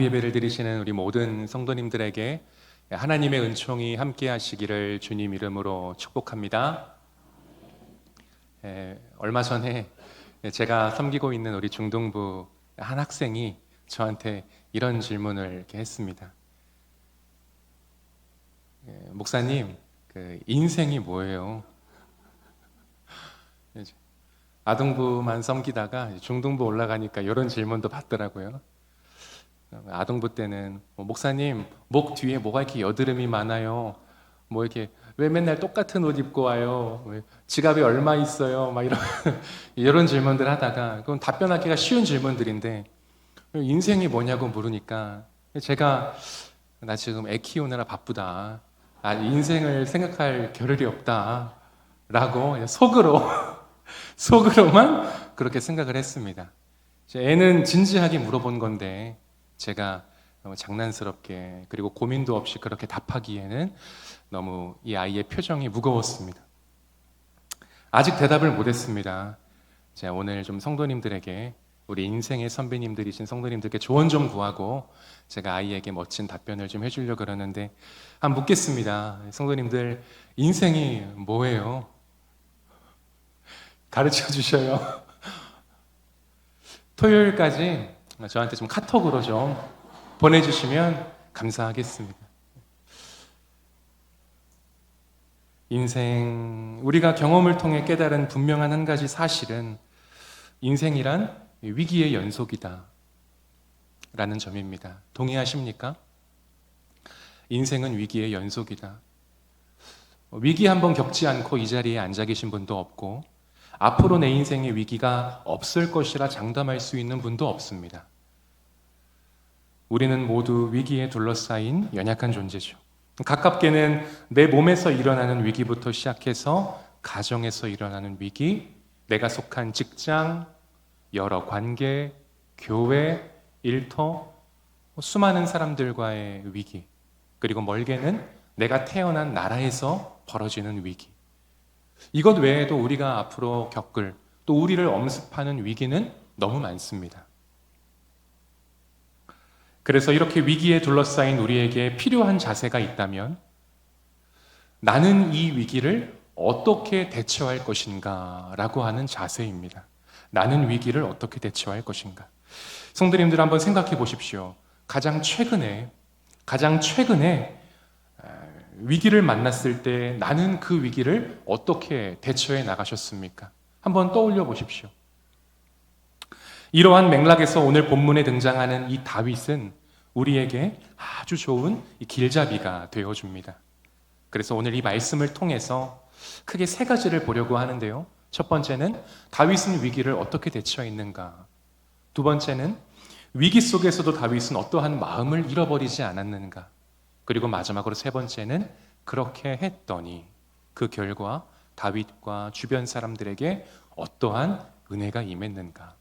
예배를 드리시는 우리 모든 성도님들에게 하나님의 은총이 함께 하시기를 주님 이름으로 축복합니다. 얼마 전에 제가 섬기고 있는 우리 중등부 한 학생이 저한테 이런 질문을 이렇게 했습니다. 목사님, 인생이 뭐예요? 아동부만 섬기다가 중등부 올라가니까 이런 질문도 받더라고요. 아동부 때는 목사님, 목 뒤에 뭐가 이렇게 여드름이 많아요? 뭐 이렇게 왜 맨날 똑같은 옷 입고 와요? 왜 지갑에 얼마 있어요? 막 이런 질문들 하다가, 그건 답변하기가 쉬운 질문들인데 인생이 뭐냐고 물으니까 제가 나 지금 애 키우느라 바쁘다, 인생을 생각할 겨를이 없다 라고 속으로만 그렇게 생각을 했습니다. 애는 진지하게 물어본 건데 제가 너무 장난스럽게 그리고 고민도 없이 그렇게 답하기에는 너무 이 아이의 표정이 무거웠습니다. 아직 대답을 못했습니다. 제가 오늘 좀 성도님들에게, 우리 인생의 선배님들이신 성도님들께 조언 좀 구하고 제가 아이에게 멋진 답변을 좀 해주려고 그러는데 한번 묻겠습니다. 성도님들, 인생이 뭐예요? 가르쳐 주셔요. 토요일까지 저한테 좀 카톡으로 좀 보내주시면 감사하겠습니다. 인생, 우리가 경험을 통해 깨달은 분명한 한 가지 사실은 인생이란 위기의 연속이다 라는 점입니다. 동의하십니까? 인생은 위기의 연속이다. 위기 한번 겪지 않고 이 자리에 앉아 계신 분도 없고, 앞으로 내 인생에 위기가 없을 것이라 장담할 수 있는 분도 없습니다. 우리는 모두 위기에 둘러싸인 연약한 존재죠. 가깝게는 내 몸에서 일어나는 위기부터 시작해서 가정에서 일어나는 위기, 내가 속한 직장, 여러 관계, 교회, 일터, 수많은 사람들과의 위기, 그리고 멀게는 내가 태어난 나라에서 벌어지는 위기. 이것 외에도 우리가 앞으로 겪을, 또 우리를 엄습하는 위기는 너무 많습니다. 그래서 이렇게 위기에 둘러싸인 우리에게 필요한 자세가 있다면, 나는 이 위기를 어떻게 대처할 것인가 라고 하는 자세입니다. 나는 위기를 어떻게 대처할 것인가. 성도님들 한번 생각해 보십시오. 가장 최근에 위기를 만났을 때 나는 그 위기를 어떻게 대처해 나가셨습니까? 한번 떠올려 보십시오. 이러한 맥락에서 오늘 본문에 등장하는 이 다윗은 우리에게 아주 좋은 길잡이가 되어줍니다. 그래서 오늘 이 말씀을 통해서 크게 세 가지를 보려고 하는데요. 첫 번째는 다윗은 위기를 어떻게 대처했는가. 두 번째는 위기 속에서도 다윗은 어떠한 마음을 잃어버리지 않았는가. 그리고 마지막으로 세 번째는 그렇게 했더니 그 결과 다윗과 주변 사람들에게 어떠한 은혜가 임했는가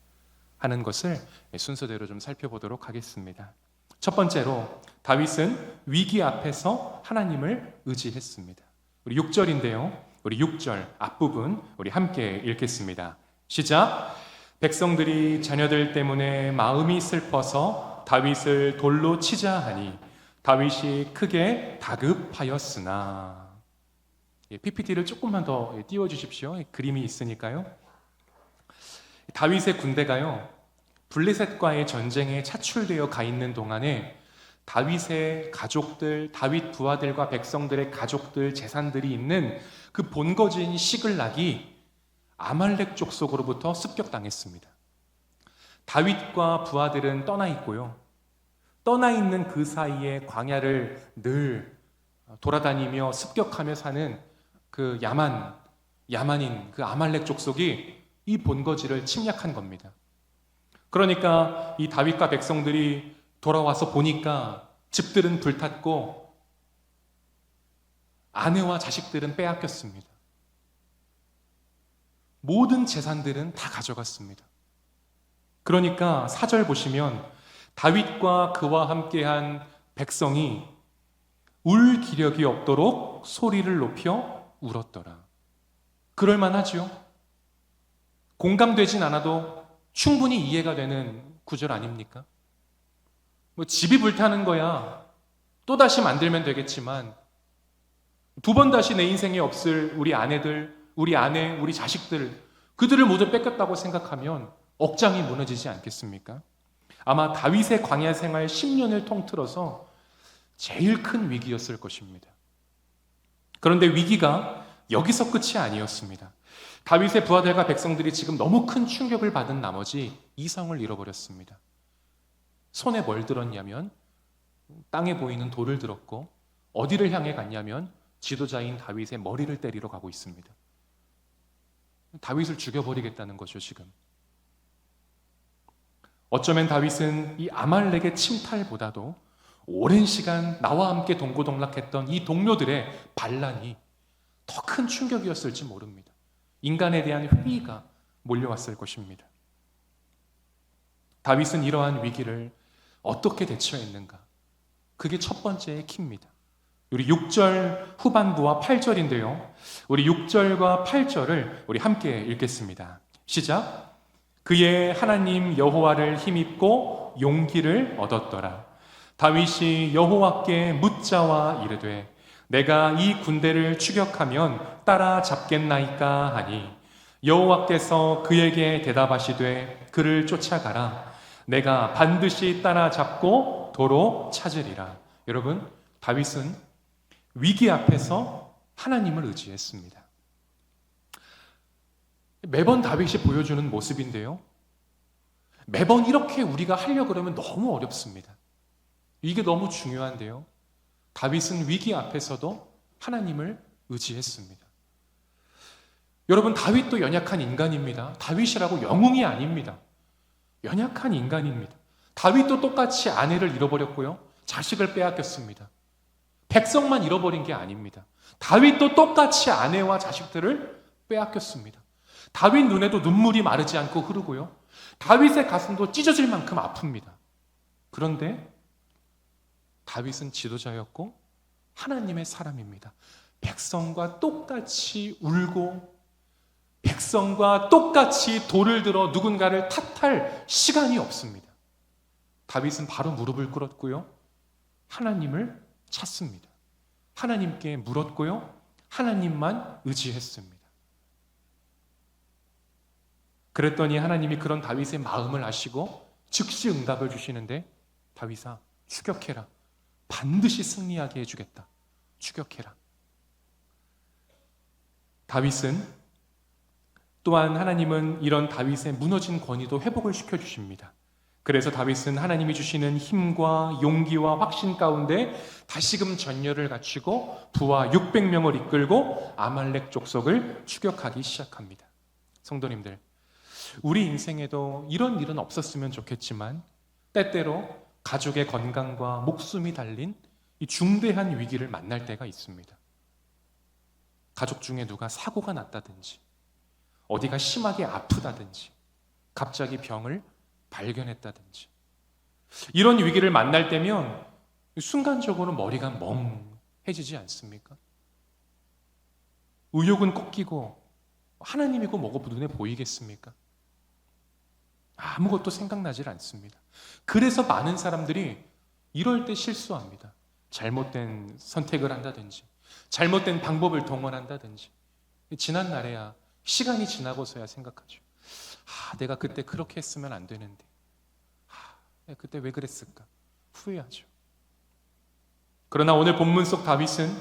하는 것을 순서대로 좀 살펴보도록 하겠습니다. 첫 번째로 다윗은 위기 앞에서 하나님을 의지했습니다. 우리 6절인데요. 우리 6절 앞부분 우리 함께 읽겠습니다. 시작. 백성들이 자녀들 때문에 마음이 슬퍼서 다윗을 돌로 치자 하니 다윗이 크게 다급하였으나. PPT를 조금만 더 띄워주십시오. 그림이 있으니까요. 다윗의 군대가요, 블레셋과의 전쟁에 차출되어 가 있는 동안에 다윗의 가족들, 다윗 부하들과 백성들의 가족들, 재산들이 있는 그 본거지인 시글락이 아말렉 족속으로부터 습격당했습니다. 다윗과 부하들은 떠나 있고요, 떠나 있는 그 사이에 광야를 늘 돌아다니며 습격하며 사는 그 야만인 그 아말렉 족속이 이 본거지를 침략한 겁니다. 그러니까 이 다윗과 백성들이 돌아와서 보니까 집들은 불탔고 아내와 자식들은 빼앗겼습니다. 모든 재산들은 다 가져갔습니다. 그러니까 4절 보시면 다윗과 그와 함께한 백성이 울 기력이 없도록 소리를 높여 울었더라. 그럴만하죠. 공감되진 않아도 충분히 이해가 되는 구절 아닙니까? 뭐 집이 불타는 거야 또다시 만들면 되겠지만 두 번 다시 내 인생에 없을 우리 아내들, 우리 아내, 우리 자식들, 그들을 모두 뺏겼다고 생각하면 억장이 무너지지 않겠습니까? 아마 다윗의 광야 생활 10년을 통틀어서 제일 큰 위기였을 것입니다. 그런데 위기가 여기서 끝이 아니었습니다. 다윗의 부하들과 백성들이 지금 너무 큰 충격을 받은 나머지 이성을 잃어버렸습니다. 손에 뭘 들었냐면 땅에 보이는 돌을 들었고 어디를 향해 갔냐면 지도자인 다윗의 머리를 때리러 가고 있습니다. 다윗을 죽여버리겠다는 거죠, 지금. 어쩌면 다윗은 이 아말렉의 침탈보다도 오랜 시간 나와 함께 동고동락했던 이 동료들의 반란이 더 큰 충격이었을지 모릅니다. 인간에 대한 회의가 몰려왔을 것입니다. 다윗은 이러한 위기를 어떻게 대처했는가? 그게 첫 번째의 키입니다. 우리 6절 후반부와 8절인데요. 우리 6절과 8절을 우리 함께 읽겠습니다. 시작. 그의 하나님 여호와를 힘입고 용기를 얻었더라. 다윗이 여호와께 묻자와 이르되 내가 이 군대를 추격하면 따라잡겠나이까 하니 여호와께서 그에게 대답하시되 그를 쫓아가라. 내가 반드시 따라잡고 도로 찾으리라. 여러분, 다윗은 위기 앞에서 하나님을 의지했습니다. 매번 다윗이 보여주는 모습인데요. 매번 이렇게 우리가 하려고 그러면 너무 어렵습니다. 이게 너무 중요한데요. 다윗은 위기 앞에서도 하나님을 의지했습니다. 여러분, 다윗도 연약한 인간입니다. 다윗이라고 영웅이 아닙니다. 연약한 인간입니다. 다윗도 똑같이 아내를 잃어버렸고요. 자식을 빼앗겼습니다. 백성만 잃어버린 게 아닙니다. 다윗도 똑같이 아내와 자식들을 빼앗겼습니다. 다윗 눈에도 눈물이 마르지 않고 흐르고요. 다윗의 가슴도 찢어질 만큼 아픕니다. 그런데 다윗은 지도자였고 하나님의 사람입니다. 백성과 똑같이 울고 백성과 똑같이 돌을 들어 누군가를 탓할 시간이 없습니다. 다윗은 바로 무릎을 꿇었고요. 하나님을 찾습니다. 하나님께 물었고요. 하나님만 의지했습니다. 그랬더니 하나님이 그런 다윗의 마음을 아시고 즉시 응답을 주시는데 다윗아, 추격해라. 반드시 승리하게 해주겠다. 추격해라. 다윗은 또한 하나님은 이런 다윗의 무너진 권위도 회복을 시켜주십니다. 그래서 다윗은 하나님이 주시는 힘과 용기와 확신 가운데 다시금 전열을 갖추고 부하 600명을 이끌고 아말렉 족속을 추격하기 시작합니다. 성도님들, 우리 인생에도 이런 일은 없었으면 좋겠지만 때때로 가족의 건강과 목숨이 달린 이 중대한 위기를 만날 때가 있습니다. 가족 중에 누가 사고가 났다든지 어디가 심하게 아프다든지 갑자기 병을 발견했다든지 이런 위기를 만날 때면 순간적으로 머리가 멍해지지 않습니까? 의욕은 꺾이고 하나님이고 뭐고 눈에 보이겠습니까? 아무것도 생각나질 않습니다. 그래서 많은 사람들이 이럴 때 실수합니다. 잘못된 선택을 한다든지 잘못된 방법을 동원한다든지 지난 날에야 시간이 지나고서야 생각하죠. 내가 그때 그렇게 했으면 안 되는데 내가 그때 왜 그랬을까? 후회하죠. 그러나 오늘 본문 속 다윗은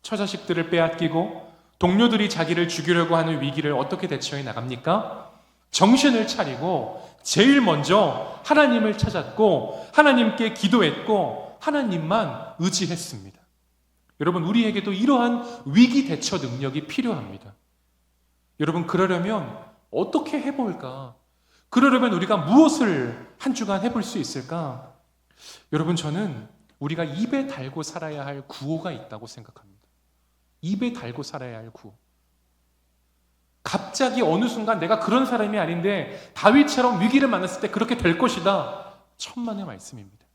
처자식들을 빼앗기고 동료들이 자기를 죽이려고 하는 위기를 어떻게 대처해 나갑니까? 정신을 차리고 제일 먼저 하나님을 찾았고 하나님께 기도했고 하나님만 의지했습니다. 여러분, 우리에게도 이러한 위기 대처 능력이 필요합니다. 여러분, 그러려면 어떻게 해볼까? 그러려면 우리가 무엇을 한 주간 해볼 수 있을까? 여러분, 저는 우리가 입에 달고 살아야 할 구호가 있다고 생각합니다. 입에 달고 살아야 할 구호. 갑자기 어느 순간 내가 그런 사람이 아닌데 다윗처럼 위기를 만났을 때 그렇게 될 것이다. 천만의 말씀입니다.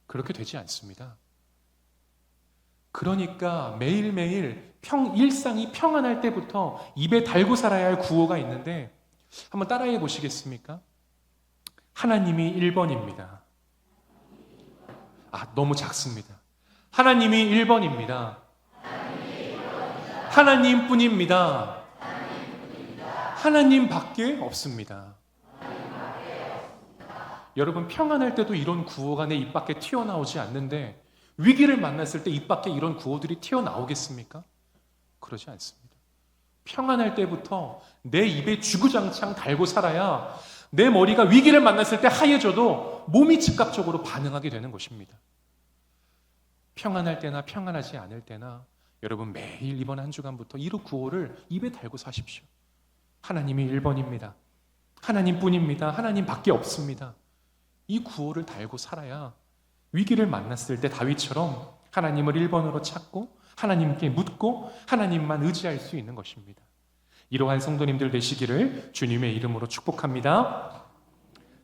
그렇게 되지 않습니다. 그러니까 매일매일 일상이 평안할 때부터 입에 달고 살아야 할 구호가 있는데 한번 따라해 보시겠습니까? 하나님이 1번입니다. 너무 작습니다. 하나님이 1번입니다. 하나님뿐입니다. 하나님밖에 없습니다. 여러분, 평안할 때도 이런 구호가 내 입 밖에 튀어나오지 않는데 위기를 만났을 때 입 밖에 이런 구호들이 튀어나오겠습니까? 그러지 않습니다. 평안할 때부터 내 입에 주구장창 달고 살아야 내 머리가 위기를 만났을 때 하얘져도 몸이 즉각적으로 반응하게 되는 것입니다. 평안할 때나 평안하지 않을 때나 여러분 매일 이번 한 주간부터 이 구호를 입에 달고 사십시오. 하나님이 1번입니다. 하나님뿐입니다. 하나님밖에 없습니다. 이 구호를 달고 살아야 위기를 만났을 때 다윗처럼 하나님을 1번으로 찾고 하나님께 묻고 하나님만 의지할 수 있는 것입니다. 이러한 성도님들 되시기를 주님의 이름으로 축복합니다.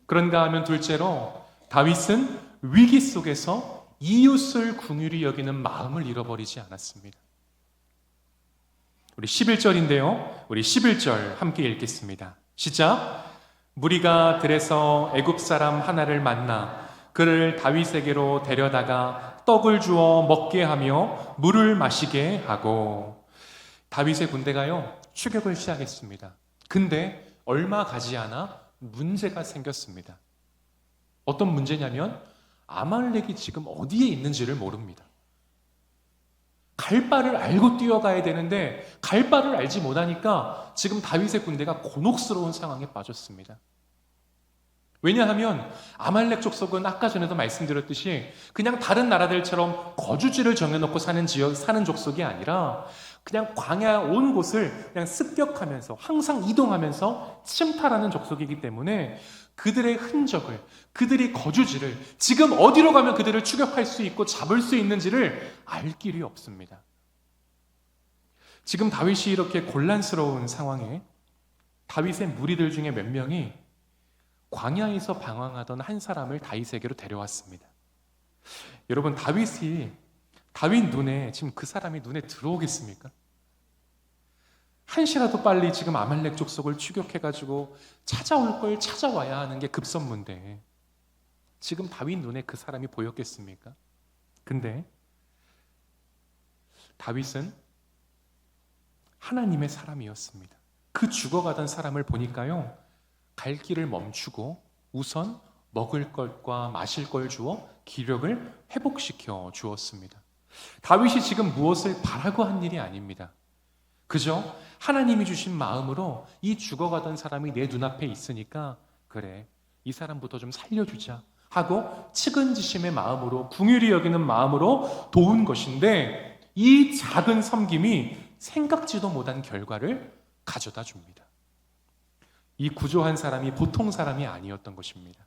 그런가 하면 둘째로 다윗은 위기 속에서 이웃을 긍휼히 여기는 마음을 잃어버리지 않았습니다. 우리 11절인데요. 우리 11절 함께 읽겠습니다. 시작. 무리가 들에서 애굽 사람 하나를 만나 그를 다윗에게로 데려다가 떡을 주어 먹게 하며 물을 마시게 하고. 다윗의 군대가요 추격을 시작했습니다. 근데 얼마 가지 않아 문제가 생겼습니다. 어떤 문제냐면 아말렉이 지금 어디에 있는지를 모릅니다. 갈 바를 알고 뛰어가야 되는데 갈 바를 알지 못하니까 지금 다윗의 군대가 곤혹스러운 상황에 빠졌습니다. 왜냐하면 아말렉 족속은 아까 전에도 말씀드렸듯이 그냥 다른 나라들처럼 거주지를 정해놓고 사는 족속이 아니라 그냥 광야 온 곳을 그냥 습격하면서 항상 이동하면서 침탈하는 족속이기 때문에 그들의 흔적을, 그들의 거주지를 지금 어디로 가면 그들을 추격할 수 있고 잡을 수 있는지를 알 길이 없습니다. 지금 다윗이 이렇게 곤란스러운 상황에 다윗의 무리들 중에 몇 명이 광야에서 방황하던 한 사람을 다윗에게로 데려왔습니다. 여러분, 다윗 눈에 지금 그 사람이 눈에 들어오겠습니까? 한시라도 빨리 지금 아말렉 족속을 추격해가지고 찾아올 걸 찾아와야 하는 게 급선무인데 지금 다윗 눈에 그 사람이 보였겠습니까? 근데 다윗은 하나님의 사람이었습니다. 그 죽어가던 사람을 보니까요 갈 길을 멈추고 우선 먹을 것과 마실 걸 주어 기력을 회복시켜 주었습니다. 다윗이 지금 무엇을 바라고 한 일이 아닙니다. 그저 하나님이 주신 마음으로 이 죽어가던 사람이 내 눈앞에 있으니까 그래, 이 사람부터 좀 살려주자 하고 측은지심의 마음으로, 긍휼히 여기는 마음으로 도운 것인데 이 작은 섬김이 생각지도 못한 결과를 가져다 줍니다. 이 구조한 사람이 보통 사람이 아니었던 것입니다.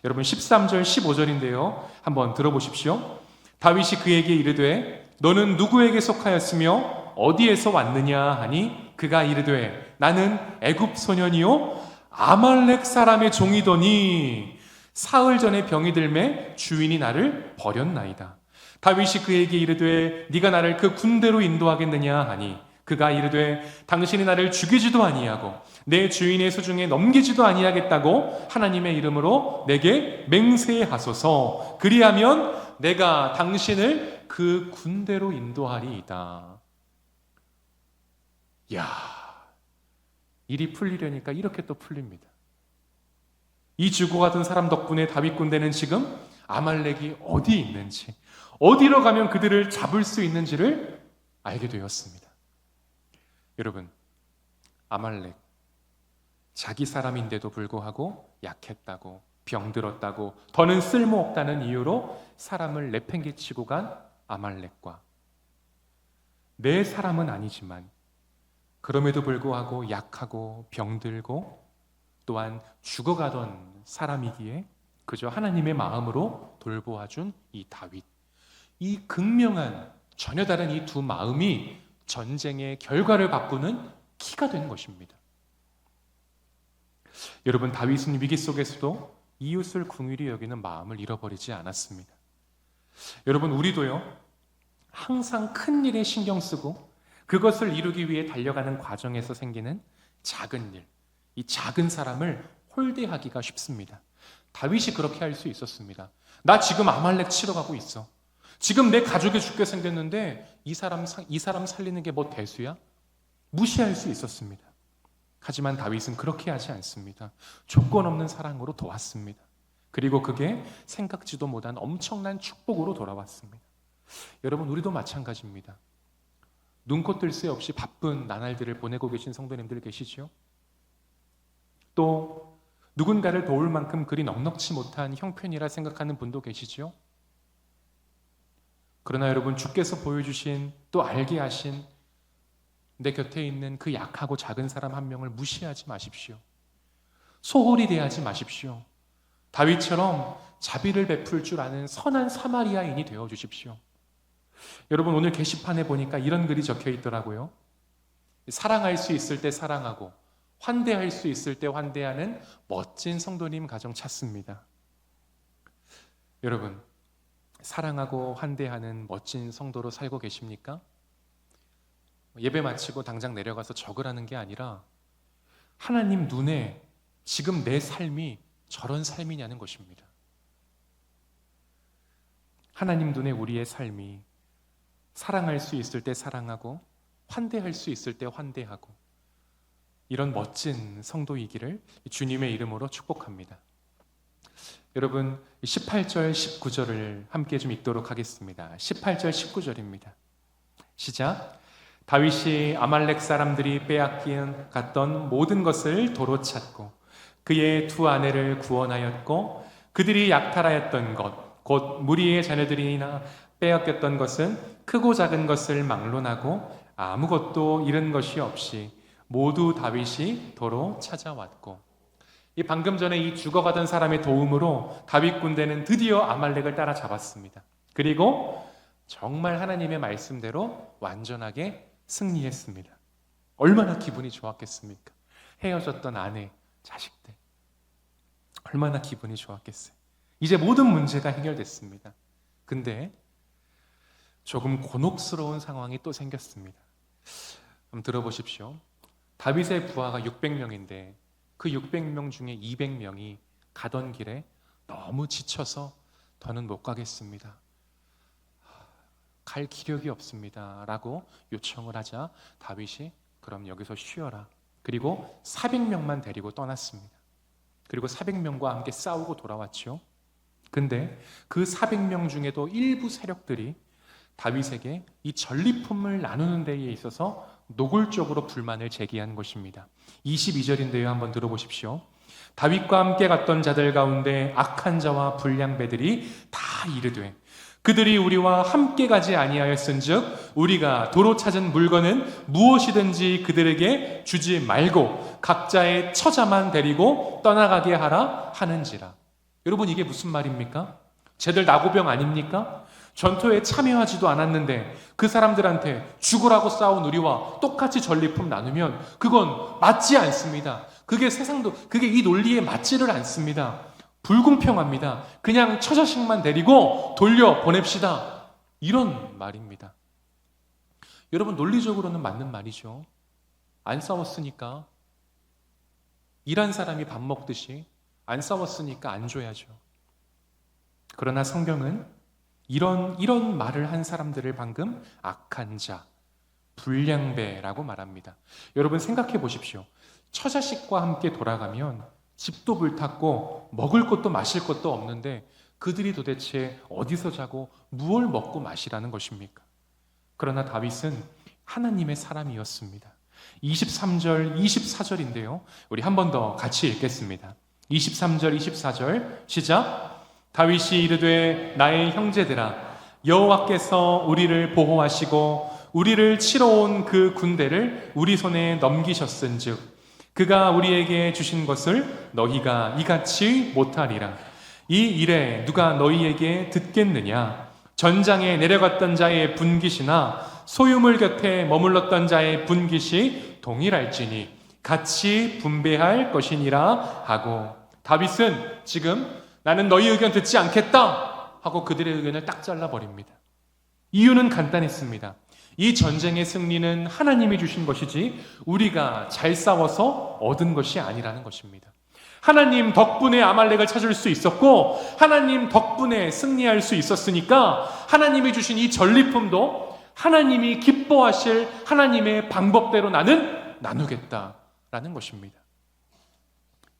여러분 13절 15절인데요 한번 들어보십시오. 다윗이 그에게 이르되 너는 누구에게 속하였으며 어디에서 왔느냐 하니 그가 이르되 나는 애굽 소년이요 아말렉 사람의 종이더니 사흘 전에 병이 들매 주인이 나를 버렸나이다. 다윗이 그에게 이르되 네가 나를 그 군대로 인도하겠느냐 하니 그가 이르되 당신이 나를 죽이지도 아니하고 내 주인의 수중에 넘기지도 아니하겠다고 하나님의 이름으로 내게 맹세하소서. 그리하면 내가 당신을 그 군대로 인도하리이다. 야, 일이 풀리려니까 이렇게 또 풀립니다. 이 죽어가던 사람 덕분에 다윗 군대는 지금 아말렉이 어디 있는지, 어디로 가면 그들을 잡을 수 있는지를 알게 되었습니다. 여러분, 아말렉 자기 사람인데도 불구하고 약했다고, 병들었다고, 더는 쓸모없다는 이유로 사람을 내팽개치고 간 아말렉과 내 사람은 아니지만 그럼에도 불구하고 약하고 병들고 또한 죽어가던 사람이기에 그저 하나님의 마음으로 돌보아준 이 다윗, 이 극명한 전혀 다른 이 두 마음이 전쟁의 결과를 바꾸는 키가 된 것입니다. 여러분, 다윗은 위기 속에서도 이웃을 긍휼히 여기는 마음을 잃어버리지 않았습니다. 여러분, 우리도요 항상 큰 일에 신경 쓰고 그것을 이루기 위해 달려가는 과정에서 생기는 작은 일, 이 작은 사람을 홀대하기가 쉽습니다. 다윗이 그렇게 할 수 있었습니다. 나 지금 아말렉 치러 가고 있어. 지금 내 가족이 죽게 생겼는데 이 사람 살리는 게 뭐 대수야? 무시할 수 있었습니다. 하지만 다윗은 그렇게 하지 않습니다. 조건 없는 사랑으로 도왔습니다. 그리고 그게 생각지도 못한 엄청난 축복으로 돌아왔습니다. 여러분, 우리도 마찬가지입니다. 눈코 뜰 새 없이 바쁜 나날들을 보내고 계신 성도님들 계시죠? 또 누군가를 도울 만큼 그리 넉넉지 못한 형편이라 생각하는 분도 계시죠? 그러나 여러분, 주께서 보여주신, 또 알게 하신 내 곁에 있는 그 약하고 작은 사람 한 명을 무시하지 마십시오. 소홀히 대하지 마십시오. 다윗처럼 자비를 베풀 줄 아는 선한 사마리아인이 되어 주십시오. 여러분, 오늘 게시판에 보니까 이런 글이 적혀 있더라고요. 사랑할 수 있을 때 사랑하고 환대할 수 있을 때 환대하는 멋진 성도님 가정 찾습니다. 여러분, 사랑하고 환대하는 멋진 성도로 살고 계십니까? 예배 마치고 당장 내려가서 적으라는 게 아니라 하나님 눈에 지금 내 삶이 저런 삶이냐는 것입니다. 하나님 눈에 우리의 삶이 사랑할 수 있을 때 사랑하고 환대할 수 있을 때 환대하고 이런 멋진 성도이기를 주님의 이름으로 축복합니다. 여러분, 18절 19절을 함께 좀 읽도록 하겠습니다. 18절 19절입니다. 시작. 다윗이 아말렉 사람들이 빼앗긴 갔던 모든 것을 도로 찾고 그의 두 아내를 구원하였고 그들이 약탈하였던 것 곧 무리의 자녀들이나 빼앗겼던 것은 크고 작은 것을 막론하고 아무것도 잃은 것이 없이 모두 다윗이 도로 찾아왔고, 이 방금 전에 이 죽어가던 사람의 도움으로 다윗 군대는 드디어 아말렉을 따라잡았습니다. 그리고 정말 하나님의 말씀대로 완전하게 승리했습니다. 얼마나 기분이 좋았겠습니까? 헤어졌던 아내, 자식들, 얼마나 기분이 좋았겠어요. 이제 모든 문제가 해결됐습니다. 근데 조금 곤혹스러운 상황이 또 생겼습니다. 한번 들어보십시오. 다윗의 부하가 600명인데 그 600명 중에 200명이 가던 길에 너무 지쳐서 더는 못 가겠습니다. 갈 기력이 없습니다. 라고 요청을 하자 다윗이 그럼 여기서 쉬어라. 그리고 400명만 데리고 떠났습니다. 그리고 400명과 함께 싸우고 돌아왔죠. 근데 그 400명 중에도 일부 세력들이 다윗에게 이 전리품을 나누는 데에 있어서 노골적으로 불만을 제기한 것입니다. 22절인데요. 한번 들어보십시오. 다윗과 함께 갔던 자들 가운데 악한 자와 불량배들이 다 이르되 그들이 우리와 함께 가지 아니하였은즉 우리가 도로 찾은 물건은 무엇이든지 그들에게 주지 말고 각자의 처자만 데리고 떠나가게 하라 하는지라. 여러분, 이게 무슨 말입니까? 쟤들 나고병 아닙니까? 전투에 참여하지도 않았는데 그 사람들한테 죽으라고 싸운 우리와 똑같이 전리품 나누면 그건 맞지 않습니다. 그게 이 논리에 맞지를 않습니다. 불공평합니다. 그냥 처자식만 데리고 돌려 보냅시다. 이런 말입니다. 여러분, 논리적으로는 맞는 말이죠. 안 싸웠으니까, 일한 사람이 밥 먹듯이 안 싸웠으니까 안 줘야죠. 그러나 성경은 이런 말을 한 사람들을 방금 악한 자, 불량배라고 말합니다. 여러분, 생각해 보십시오. 처자식과 함께 돌아가면 집도 불탔고 먹을 것도 마실 것도 없는데 그들이 도대체 어디서 자고 무엇을 먹고 마시라는 것입니까? 그러나 다윗은 하나님의 사람이었습니다. 23절, 24절인데요. 우리 한 번 더 같이 읽겠습니다. 23절, 24절 시작. 다윗이 이르되 나의 형제들아 여호와께서 우리를 보호하시고 우리를 치러 온 그 군대를 우리 손에 넘기셨은즉 그가 우리에게 주신 것을 너희가 이같이 못하리라. 이 일에 누가 너희에게 듣겠느냐? 전장에 내려갔던 자의 분깃이나 소유물 곁에 머물렀던 자의 분깃이 동일할지니 같이 분배할 것이니라 하고, 다윗은 지금 나는 너희 의견 듣지 않겠다 하고 그들의 의견을 딱 잘라버립니다. 이유는 간단했습니다. 이 전쟁의 승리는 하나님이 주신 것이지 우리가 잘 싸워서 얻은 것이 아니라는 것입니다. 하나님 덕분에 아말렉을 찾을 수 있었고 하나님 덕분에 승리할 수 있었으니까 하나님이 주신 이 전리품도 하나님이 기뻐하실 하나님의 방법대로 나는 나누겠다라는 것입니다.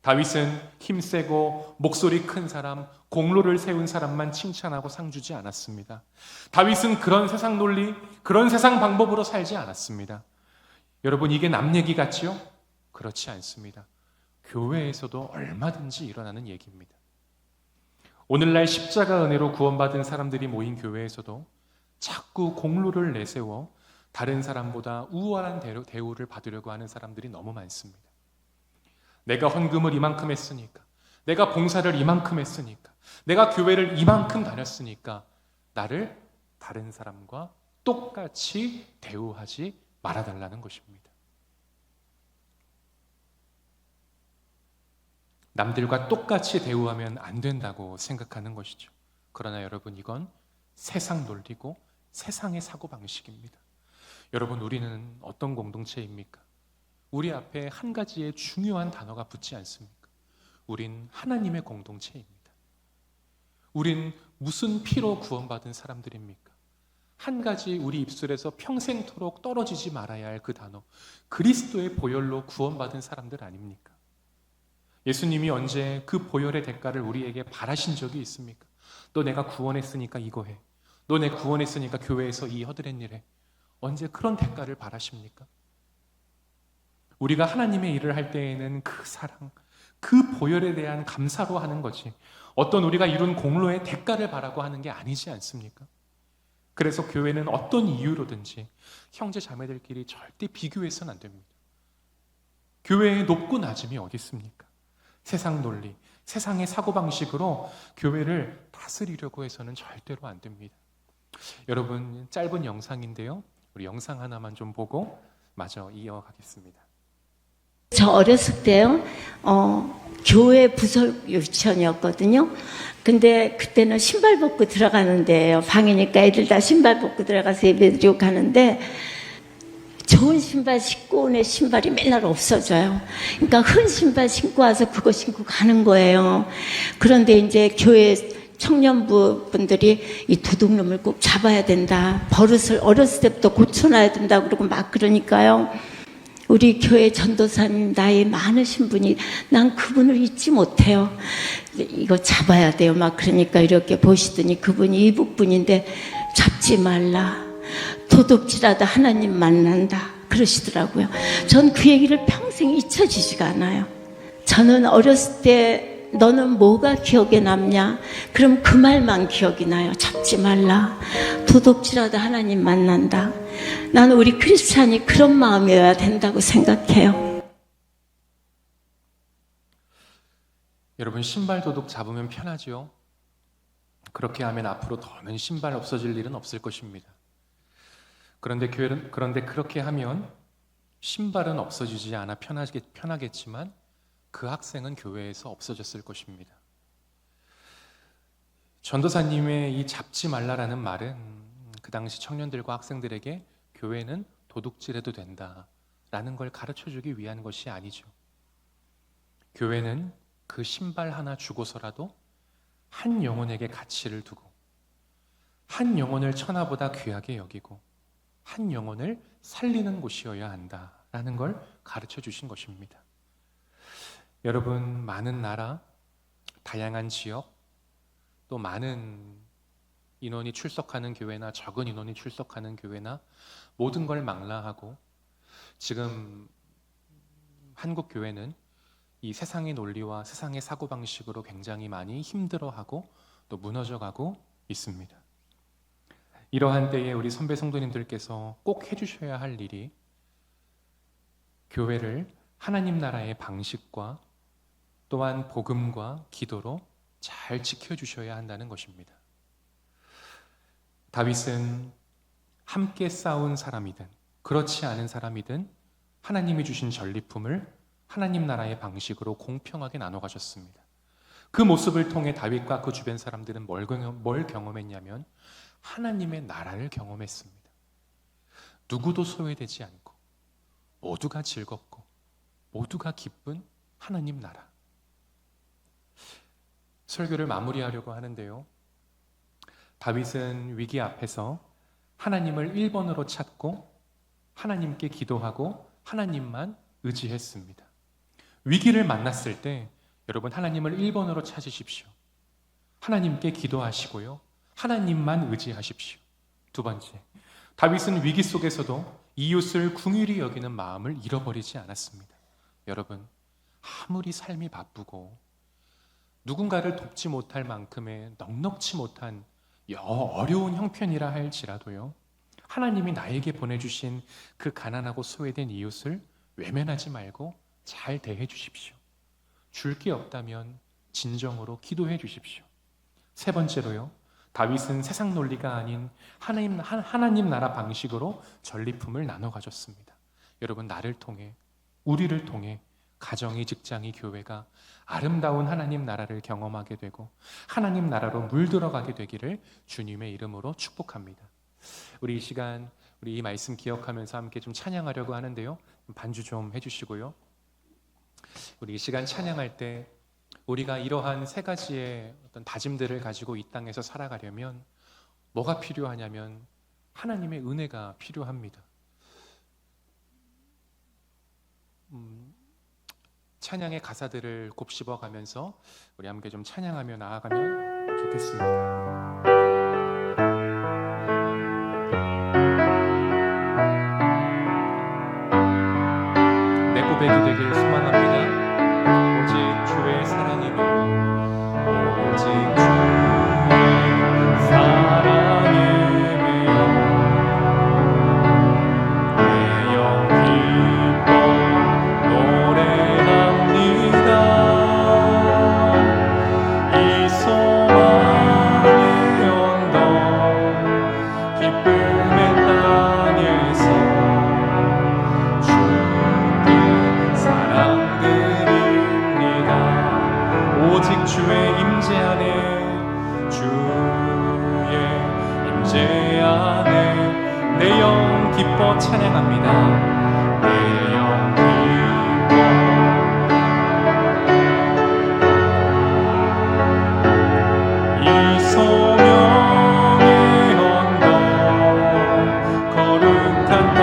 다윗은 힘세고 목소리 큰 사람, 공로를 세운 사람만 칭찬하고 상 주지 않았습니다. 다윗은 그런 세상 논리, 그런 세상 방법으로 살지 않았습니다. 여러분, 이게 남 얘기 같지요? 그렇지 않습니다. 교회에서도 얼마든지 일어나는 얘기입니다. 오늘날 십자가 은혜로 구원받은 사람들이 모인 교회에서도 자꾸 공로를 내세워 다른 사람보다 우월한 대우를 받으려고 하는 사람들이 너무 많습니다. 내가 헌금을 이만큼 했으니까, 내가 봉사를 이만큼 했으니까, 내가 교회를 이만큼 다녔으니까 나를 다른 사람과 똑같이 대우하지 말아달라는 것입니다. 남들과 똑같이 대우하면 안 된다고 생각하는 것이죠. 그러나 여러분, 이건 세상 논리고 세상의 사고방식입니다. 여러분, 우리는 어떤 공동체입니까? 우리 앞에 한 가지의 중요한 단어가 붙지 않습니까? 우린 하나님의 공동체입니다. 우린 무슨 피로 구원받은 사람들입니까? 한 가지 우리 입술에서 평생토록 떨어지지 말아야 할 그 단어, 그리스도의 보혈로 구원받은 사람들 아닙니까? 예수님이 언제 그 보혈의 대가를 우리에게 바라신 적이 있습니까? 너 내가 구원했으니까 이거 해. 너 내가 구원했으니까 교회에서 이 허드렛 일 해. 언제 그런 대가를 바라십니까? 우리가 하나님의 일을 할 때에는 그 사랑, 그 보혈에 대한 감사로 하는 거지, 어떤 우리가 이룬 공로의 대가를 바라고 하는 게 아니지 않습니까? 그래서 교회는 어떤 이유로든지 형제 자매들끼리 절대 비교해서는 안 됩니다. 교회의 높고 낮음이 어디 있습니까? 세상 논리, 세상의 사고방식으로 교회를 다스리려고 해서는 절대로 안 됩니다. 여러분, 짧은 영상인데요, 우리 영상 하나만 좀 보고 마저 이어가겠습니다. 저 어렸을 때요, 교회 부서 유치원이었거든요. 근데 그때는 신발 벗고 들어가는데요. 방이니까 애들 다 신발 벗고 들어가서 예배드리고 가는데 좋은 신발 신고 온 애 신발이 맨날 없어져요. 그러니까 흔 신발 신고 와서 그거 신고 가는 거예요. 그런데 이제 교회 청년부 분들이 이 도둑놈을 꼭 잡아야 된다. 버릇을 어렸을 때부터 고쳐놔야 된다. 그러고 막 그러니까요. 우리 교회 전도사님 나이 많으신 분이 난 그분을 잊지 못해요. 이거 잡아야 돼요. 막 그러니까 이렇게 보시더니 그분이 이북분인데 잡지 말라. 도둑질하다 하나님 만난다. 그러시더라고요. 전 그 얘기를 평생 잊혀지지가 않아요. 저는 어렸을 때 너는 뭐가 기억에 남냐? 그럼 그 말만 기억이 나요. 잡지 말라. 도둑질하다 하나님 만난다. 나는 우리 크리스찬이 그런 마음이어야 된다고 생각해요. 여러분, 신발 도둑 잡으면 편하죠? 그렇게 하면 앞으로 더는 신발 없어질 일은 없을 것입니다. 그런데 그렇게 하면 신발은 없어지지 않아 편하겠지만 그 학생은 교회에서 없어졌을 것입니다. 전도사님의 이 잡지 말라라는 말은 그 당시 청년들과 학생들에게 교회는 도둑질해도 된다라는 걸 가르쳐주기 위한 것이 아니죠. 교회는 그 신발 하나 주고서라도 한 영혼에게 가치를 두고, 한 영혼을 천하보다 귀하게 여기고, 한 영혼을 살리는 곳이어야 한다라는 걸 가르쳐 주신 것입니다. 여러분, 많은 나라, 다양한 지역, 또 많은 인원이 출석하는 교회나 적은 인원이 출석하는 교회나 모든 걸 망라하고 지금 한국 교회는 이 세상의 논리와 세상의 사고방식으로 굉장히 많이 힘들어하고 또 무너져가고 있습니다. 이러한 때에 우리 선배 성도님들께서 꼭 해주셔야 할 일이 교회를 하나님 나라의 방식과 또한 복음과 기도로 잘 지켜주셔야 한다는 것입니다. 다윗은 함께 싸운 사람이든 그렇지 않은 사람이든 하나님이 주신 전리품을 하나님 나라의 방식으로 공평하게 나눠 가셨습니다. 그 모습을 통해 다윗과 그 주변 사람들은 뭘 경험했냐면 하나님의 나라를 경험했습니다. 누구도 소외되지 않고 모두가 즐겁고 모두가 기쁜 하나님 나라. 설교를 마무리하려고 하는데요. 다윗은 위기 앞에서 하나님을 1번으로 찾고 하나님께 기도하고 하나님만 의지했습니다. 위기를 만났을 때 여러분 하나님을 1번으로 찾으십시오. 하나님께 기도하시고요. 하나님만 의지하십시오. 두 번째, 다윗은 위기 속에서도 이웃을 긍휼히 여기는 마음을 잃어버리지 않았습니다. 여러분, 아무리 삶이 바쁘고 누군가를 돕지 못할 만큼의 넉넉지 못한 어려운 형편이라 할지라도요, 하나님이 나에게 보내주신 그 가난하고 소외된 이웃을 외면하지 말고 잘 대해 주십시오. 줄 게 없다면 진정으로 기도해 주십시오. 세 번째로요, 다윗은 세상 논리가 아닌 하나님 나라 방식으로 전리품을 나눠 가졌습니다. 여러분, 나를 통해, 우리를 통해 가정이, 직장이, 교회가 아름다운 하나님 나라를 경험하게 되고 하나님 나라로 물들어가게 되기를 주님의 이름으로 축복합니다. 우리 이 시간, 우리 이 말씀 기억하면서 함께 좀 찬양하려고 하는데요, 반주 좀 해주시고요. 우리 이 시간 찬양할 때 우리가 이러한 세 가지의 어떤 다짐들을 가지고 이 땅에서 살아가려면 뭐가 필요하냐면 하나님의 은혜가 필요합니다. 찬양의 가사들을 곱씹어 가면서 우리 함께 좀 찬양하며 나아가면 좋겠습니다. 내 고백이 되길 소망합니다. 오직 주의 사랑이며 오직 주의 사랑이며 내 영 기뻐 노래합니다. 이 소망의 언덕 기쁨의 땅에서 주께 사랑드립니다. 오직 주의 임재 안에, 주의 임재 안에 내 영 기뻐 찬양합니다. 내 영 기뻐 이 소명의 언덕 거룩한 땅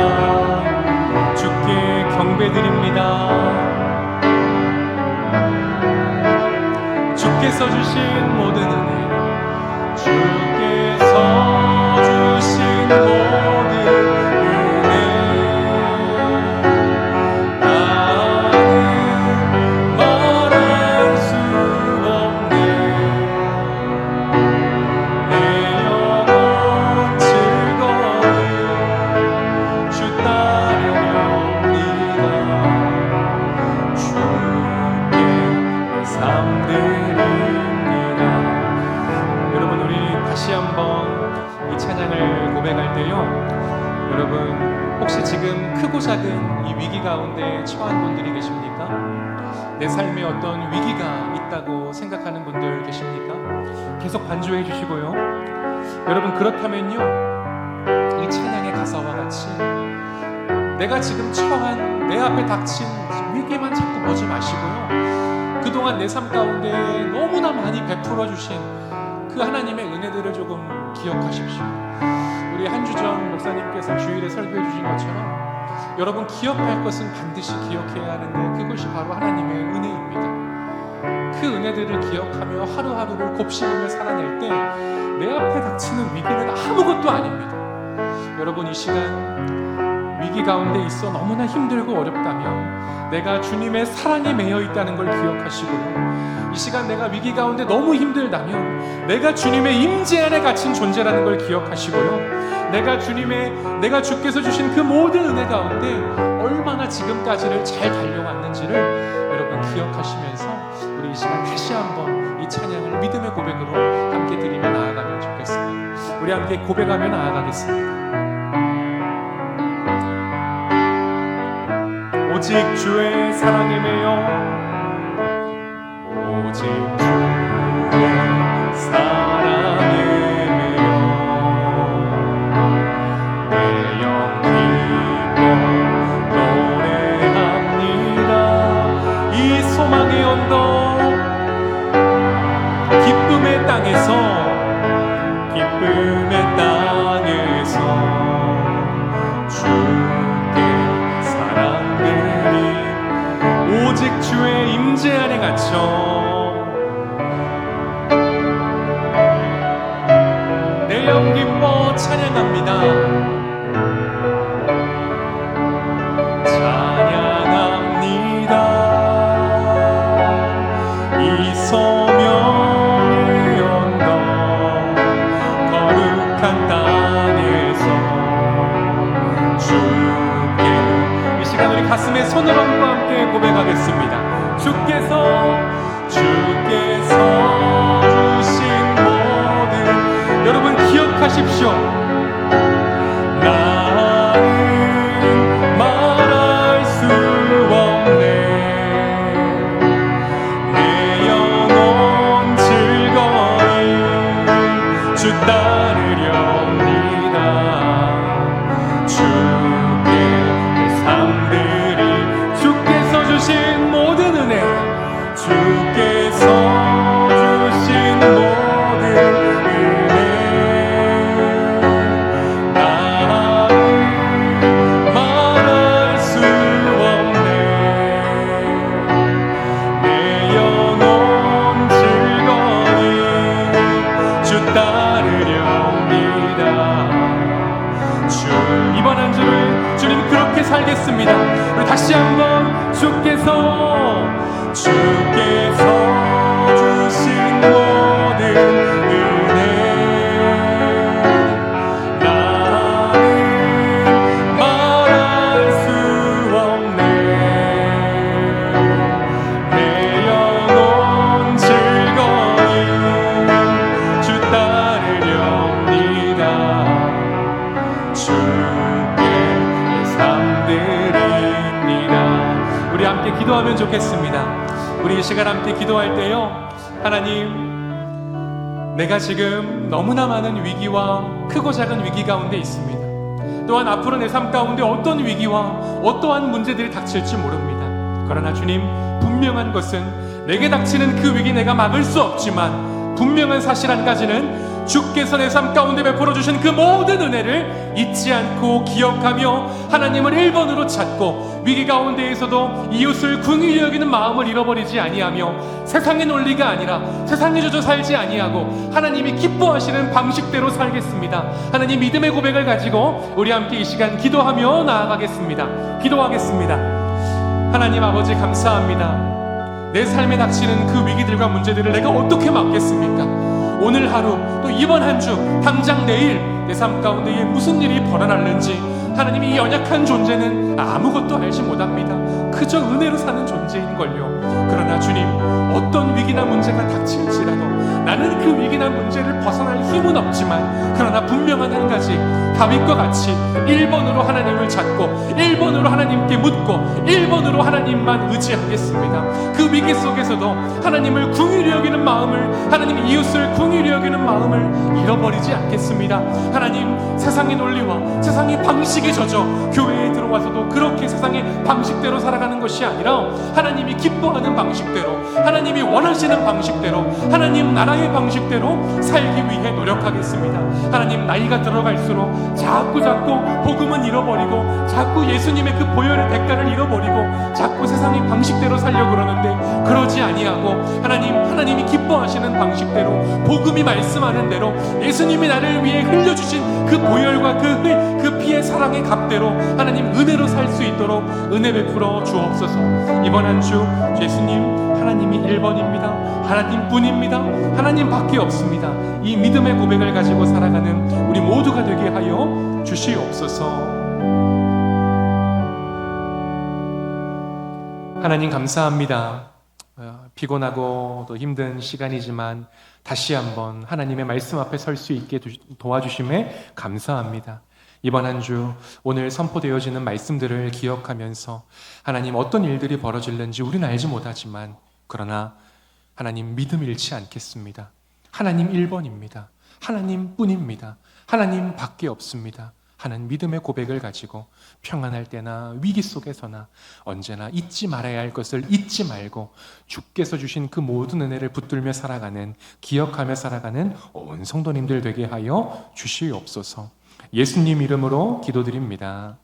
주께 경배드립니다. 주께서 주신 모든 은혜, 주께서 주신 모든 은혜, 나는 말할 수 없네. 내 영혼 즐거이 주 따르렵니다. 주께 내 삶 드립니다. 여러분, 우리 다시 한번 이 찬양을 고백할 때요, 여러분 혹시 지금 크고 작은 이 위기 가운데 처한 분들이 계십니까? 내 삶에 어떤 위기가 있다고 생각하는 분들 계십니까? 계속 반주해 주시고요. 여러분, 그렇다면요, 이 찬양의 가사와 같이 내가 지금 처한, 내 앞에 닥친 위기만 자꾸 보지 마시고요, 그동안 내 삶 가운데 너무나 많이 베풀어 주신 그 하나님의 은혜들을 조금 기억하십시오. 우리 한 주 전 목사님께서 주일에 설교해 주신 것처럼 여러분, 기억할 것은 반드시 기억해야 하는데 그것이 바로 하나님의 은혜입니다. 그 은혜들을 기억하며 하루하루를 곱씹으며 살아낼 때 내 앞에 닥치는 위기는 아무것도 아닙니다. 여러분, 이 시간 위기 가운데 있어 너무나 힘들고 어렵다면 내가 주님의 사랑에 매여 있다는 걸 기억하시고요, 이 시간 내가 위기 가운데 너무 힘들다면 내가 주님의 임재 안에 갇힌 존재라는 걸 기억하시고요, 내가 주께서 주신 그 모든 은혜 가운데 얼마나 지금까지를 잘 달려왔는지를 여러분 기억하시면서 우리 이 시간 다시 한번 이 찬양을 믿음의 고백으로 함께 드리며 나아가면 좋겠습니다. 우리 함께 고백하며 나아가겠습니다. 오직 주의 사랑에 매여, 오직 주의 사랑에 매여 내 영 기뻐 노래합니다. 이 소망의 언덕 손을 얹고 함께 고백하겠습니다. 주께서 주신 모든, 여러분 기억하십시오. 나는 말할 수 없네. 내 영혼 즐거이 주 따르렵니다. 주께 내 삶들이, 주께서 주신 모든 은혜, 주께서 주신 모든 은혜, 나는 말할 수 없네. 내 영혼 즐거이 주 따르렵니다. 이번 한 주를 주님 그렇게 살겠습니다. 우리 다시 한번 주께서 주신 모든 은혜, 나는 말할 수 없네. 내 영혼 즐거이 주 따르렵니다. 주께 내 삶드립니다. 우리 함께 기도하면 좋겠습니다. 우리 이 시간 함께 기도할 때요, 하나님, 내가 지금 너무나 많은 위기와 크고 작은 위기 가운데 있습니다. 또한 앞으로 내 삶 가운데 어떤 위기와 어떠한 문제들이 닥칠지 모릅니다. 그러나 주님, 분명한 것은 내게 닥치는 그 위기 내가 막을 수 없지만 분명한 사실 한 가지는 주께서 내 삶 가운데 베풀어 주신 그 모든 은혜를 잊지 않고 기억하며 하나님을 1번으로 찾고, 위기 가운데에서도 이웃을 긍휼히 여기는 마음을 잃어버리지 아니하며 세상의 논리가 아니라 세상에 젖어 살지 아니하고 하나님이 기뻐하시는 방식대로 살겠습니다. 하나님, 믿음의 고백을 가지고 우리 함께 이 시간 기도하며 나아가겠습니다. 기도하겠습니다. 하나님 아버지, 감사합니다. 내 삶에 닥치는 그 위기들과 문제들을 내가 어떻게 막겠습니까? 오늘 하루, 또 이번 한 주, 당장 내일 내 삶 가운데에 무슨 일이 벌어날는지 하나님이 이 연약한 존재는 아무것도 알지 못합니다. 그저 은혜로 사는 존재인걸요. 그러나 주님, 어떤 위기나 문제가 닥칠지라도 나는 그 위기나 문제를 벗어날 힘은 없지만, 그러나 분명한 한 가지, 다윗과 같이 1번으로 하나님을 찾고 1번으로 하나님께 묻고 1번으로 하나님만 의지하겠습니다. 그 위기 속에서도 하나님을 긍휼히 여기는 마음을, 하나님 이웃을 긍휼히 여기는 마음을 잃어버리지 않겠습니다. 하나님, 세상의 논리와 세상의 방식에 젖어 교회에 들어와서도 그렇게 세상의 방식대로 살아가는 것이 아니라 하나님이 기뻐하는 방식대로, 하나님이 원하시는 방식대로, 하나님 나라의 방식대로 살기 위해 노력하겠습니다. 하나님, 나이가 들어갈수록 자꾸 복음은 잃어버리고 자꾸 예수님의 그 보혈의 대가를 잃어버리고 자꾸 세상의 방식대로 살려고 그러는데, 그러지 아니하고 하나님이 기뻐하시는 방식대로, 복음이 말씀하는 대로, 예수님이 나를 위해 흘려주신 그 보혈과 그 피의 사랑의 값대로 하나님 은혜로 살 수 있도록 은혜 베풀어 주옵소서. 이번 한 주 예수님, 하나님이 1번입니다. 하나님뿐입니다. 하나님밖에 없습니다. 이 믿음의 고백을 가지고 살아가는 우리 모두가 되게 하여 주시옵소서. 하나님, 감사합니다. 피곤하고 또 힘든 시간이지만 다시 한번 하나님의 말씀 앞에 설 수 있게 도와주심에 감사합니다. 이번 한 주 오늘 선포되어지는 말씀들을 기억하면서 하나님, 어떤 일들이 벌어질는지 우리는 알지 못하지만, 그러나 하나님 믿음 잃지 않겠습니다. 하나님 1번입니다. 하나님뿐입니다. 하나님밖에 없습니다. 하는 믿음의 고백을 가지고 평안할 때나 위기 속에서나 언제나 잊지 말아야 할 것을 잊지 말고 주께서 주신 그 모든 은혜를 붙들며 살아가는, 기억하며 살아가는 온 성도님들 되게 하여 주시옵소서. 예수님 이름으로 기도드립니다.